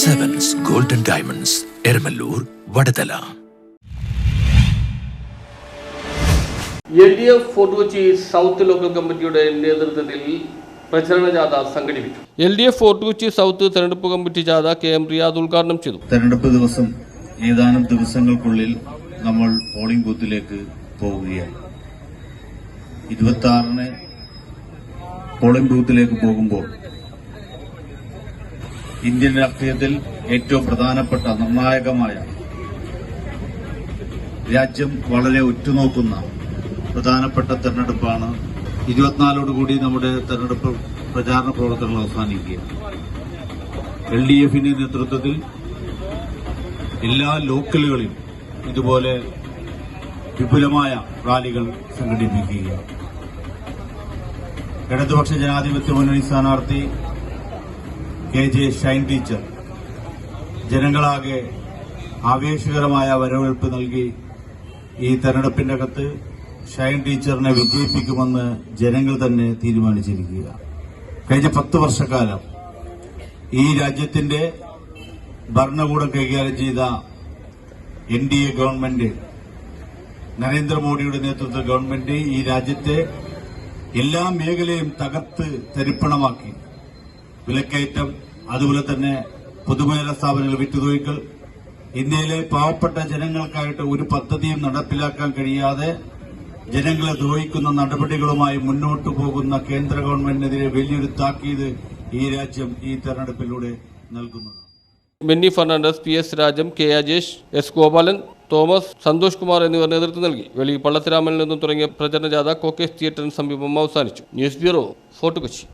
Sevens Golden Diamonds, Ermalur, Vadadala. LDF fort Kochi south local കമ്മിറ്റിയുടെ നേതൃത്വത്തിൽ പ്രചരണ ജാഥ സംഘടിപ്പിച്ചു. LDF ഫോർട്ട് കൊച്ചി സൗത്ത് തെരഞ്ഞെടുപ്പ് കമ്മിറ്റി ജാഥ KM റിയാദ് ഉദ്ഘാടനം ചെയ്തു. തെരഞ്ഞെടുപ്പ് ദിവസം ഏതാനും ദിവസങ്ങൾക്കുള്ളിൽ നമ്മൾ പോളിംഗ് ബൂത്തിലേക്ക് പോവുകയാണ്. 26-ന് പോളിംഗ് ബൂത്തിലേക്ക് പോകുമ്പോൾ ഇന്ത്യൻ രാഷ്ട്രീയത്തിൽ ഏറ്റവും പ്രധാനപ്പെട്ട നിർണായകമായ രാജ്യം വളരെ ഉറ്റുനോക്കുന്ന പ്രധാനപ്പെട്ട തെരഞ്ഞെടുപ്പാണ്. 24ഓടുകൂടി നമ്മുടെ തെരഞ്ഞെടുപ്പ് പ്രചാരണ പ്രവർത്തനങ്ങൾ അവസാനിക്കുകയാണ്. LDFന്റെ നേതൃത്വത്തിൽ എല്ലാ ലോക്കലുകളിലും ഇതുപോലെ വിപുലമായ റാലികൾ സംഘടിപ്പിക്കുകയാണ്. ഇടതുപക്ഷ ജനാധിപത്യ മുന്നണി സ്ഥാനാർത്ഥി KJ ഷൈൻ ടീച്ചർ ജനങ്ങളാകെ ആവേശകരമായ വരവേൽപ്പ് നൽകി ഈ തെരഞ്ഞെടുപ്പിന്റെ അകത്ത് ഷൈൻ ടീച്ചറിനെ വിജയിപ്പിക്കുമെന്ന് ജനങ്ങൾ തന്നെ തീരുമാനിച്ചിരിക്കുകയാണ്. കഴിഞ്ഞ 10 വർഷക്കാലം ഈ രാജ്യത്തിന്റെ ഭരണകൂടം കൈകാര്യം ചെയ്ത NDA ഗവൺമെന്റ്, നരേന്ദ്രമോദിയുടെ നേതൃത്വ ഗവൺമെന്റ് ഈ രാജ്യത്തെ എല്ലാ മേഖലയും തകർത്ത് തരിപ്പണമാക്കി. വിലക്കയറ്റം, അതുപോലെ തന്നെ പൊതുമേഖലാ സ്ഥാപനങ്ങൾ വിറ്റുതൊഴിക്കൽ, ഇന്ത്യയിലെ പാവപ്പെട്ട ജനങ്ങൾക്കായിട്ട് ഒരു പദ്ധതിയും നടപ്പിലാക്കാൻ കഴിയാതെ ജനങ്ങളെ ദ്രോഹിക്കുന്ന നടപടികളുമായി മുന്നോട്ടു പോകുന്ന കേന്ദ്ര ഗവൺമെന്റിനെതിരെ വലിയൊരു താക്കീത് ഈ രാജ്യം ഈ തെരഞ്ഞെടുപ്പിലൂടെ നൽകുന്നതാണ്. Benny Fernandes, PS Rajam, K Ajesh, S Gopalan, Thomas, Santhosh Kumar എന്നിവർ നേതൃത്വം നൽകി. വെളി പള്ളത്തിരാമനിൽ നിന്നും തുടങ്ങിയ പ്രചരണ ജാഥ കോക്കേസ് തിയേറ്ററിന് സമീപം അവസാനിച്ചു. News bureau, fort Kochi.